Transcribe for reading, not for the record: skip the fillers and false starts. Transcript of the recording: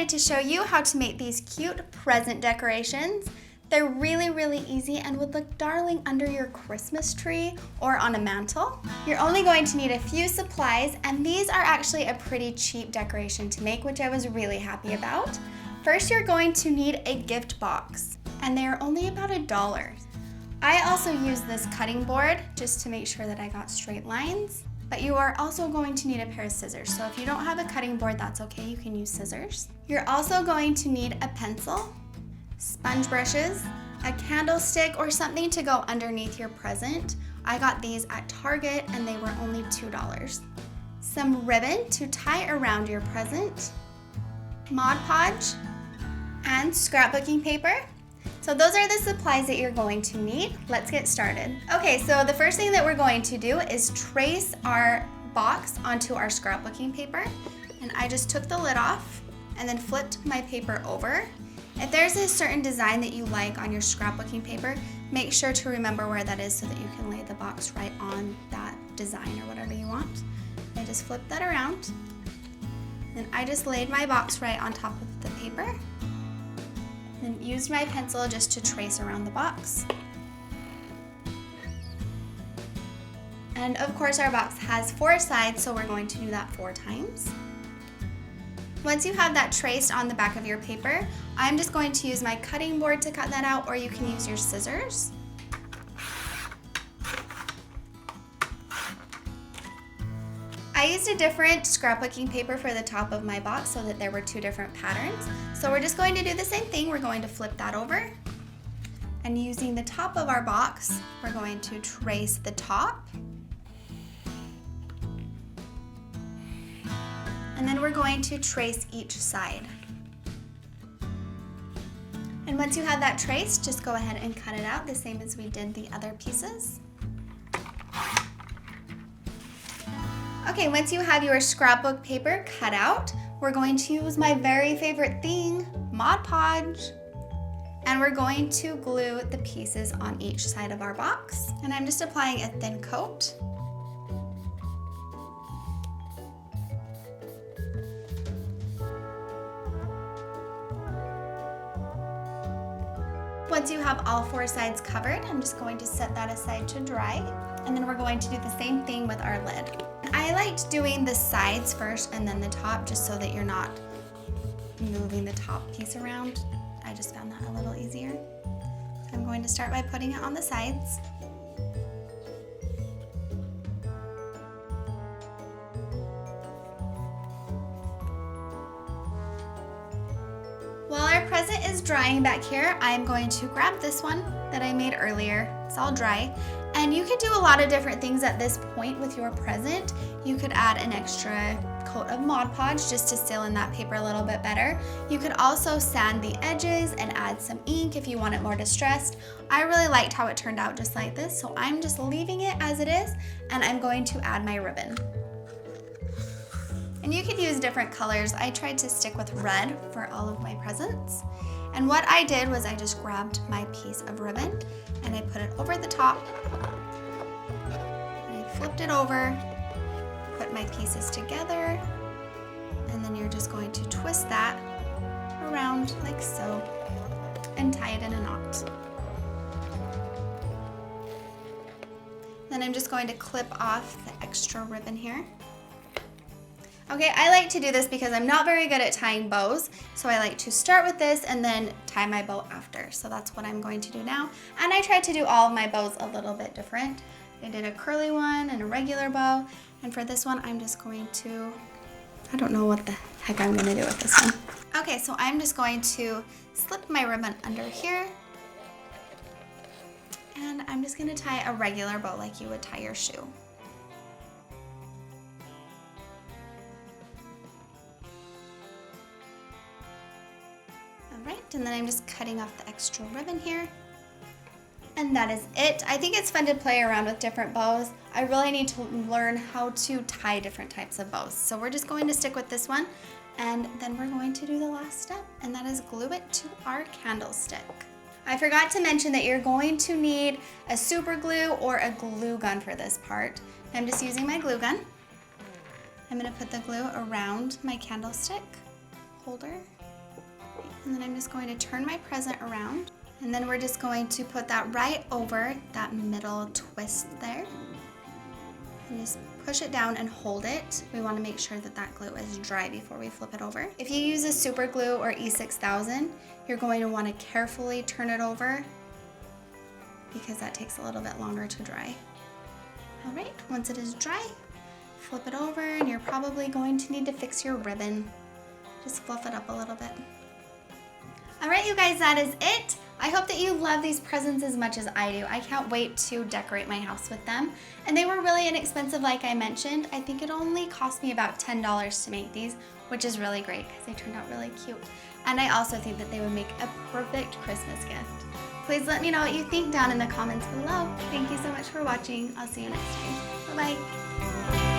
excited to show you how to make these cute present decorations. They're really, really easy and would look darling under your Christmas tree or on a mantle. You're only going to need a few supplies, and these are actually a pretty cheap decoration to make, which I was really happy about. First, you're going to need a gift box, and they are only about $1. I also used this cutting board just to make sure that I got straight lines. But you are also going to need a pair of scissors. So if you don't have a cutting board, that's okay, you can use scissors. You're also going to need a pencil, sponge brushes, a candlestick, or something to go underneath your present. I got these at Target and they were only $2. Some ribbon to tie around your present, Mod Podge, and scrapbooking paper. So those are the supplies that you're going to need. Let's get started. Okay, so the first thing that we're going to do is trace our box onto our scrapbooking paper. And I just took the lid off and then flipped my paper over. If there's a certain design that you like on your scrapbooking paper, make sure to remember where that is so that you can lay the box right on that design or whatever you want. I just flipped that around. And I just laid my box right on top of the paper. And used my pencil just to trace around the box. And of course our box has 4 sides, so we're going to do that 4 times. Once you have that traced on the back of your paper, I'm just going to use my cutting board to cut that out, or you can use your scissors. I used a different scrapbooking paper for the top of my box so that there were 2 different patterns. So we're just going to do the same thing. We're going to flip that over. And using the top of our box, we're going to trace the top. And then we're going to trace each side. And once you have that traced, just go ahead and cut it out the same as we did the other pieces. Okay, once you have your scrapbook paper cut out, we're going to use my very favorite thing, Mod Podge. And we're going to glue the pieces on each side of our box. And I'm just applying a thin coat. Once you have all 4 sides covered, I'm just going to set that aside to dry. And then we're going to do the same thing with our lid. I liked doing the sides first and then the top, just so that you're not moving the top piece around. I just found that a little easier. So I'm going to start by putting it on the sides. While our present is drying back here, I'm going to grab this one that I made earlier. It's all dry. And you could do a lot of different things at this point with your present. You could add an extra coat of Mod Podge just to seal in that paper a little bit better. You could also sand the edges and add some ink if you want it more distressed. I really liked how it turned out just like this, so I'm just leaving it as it is, and I'm going to add my ribbon. And you could use different colors. I tried to stick with red for all of my presents. And what I did was I just grabbed my piece of ribbon and I put it over the top. And I flipped it over, put my pieces together, and then you're just going to twist that around like so and tie it in a knot. Then I'm just going to clip off the extra ribbon here. Okay, I like to do this because I'm not very good at tying bows, so I like to start with this and then tie my bow after. So that's what I'm going to do now. And I tried to do all of my bows a little bit different. I did a curly one and a regular bow, and for this one I'm just going to, I don't know what the heck I'm going to do with this one. Okay, so I'm just going to slip my ribbon under here, and I'm just going to tie a regular bow like you would tie your shoe. Alright, and then I'm just cutting off the extra ribbon here. And that is it. I think it's fun to play around with different bows. I really need to learn how to tie different types of bows. So we're just going to stick with this one, and then we're going to do the last step, and that is glue it to our candlestick. I forgot to mention that you're going to need a super glue or a glue gun for this part. I'm just using my glue gun. I'm going to put the glue around my candlestick holder. And then I'm just going to turn my present around. And then we're just going to put that right over that middle twist there. And just push it down and hold it. We want to make sure that that glue is dry before we flip it over. If you use a super glue or E6000, you're going to want to carefully turn it over because that takes a little bit longer to dry. All right, once it is dry, flip it over, and you're probably going to need to fix your ribbon. Just fluff it up a little bit. All right, you guys, that is it. I hope that you love these presents as much as I do. I can't wait to decorate my house with them. And they were really inexpensive, like I mentioned. I think it only cost me about $10 to make these, which is really great because they turned out really cute. And I also think that they would make a perfect Christmas gift. Please let me know what you think down in the comments below. Thank you so much for watching. I'll see you next time. Bye-bye.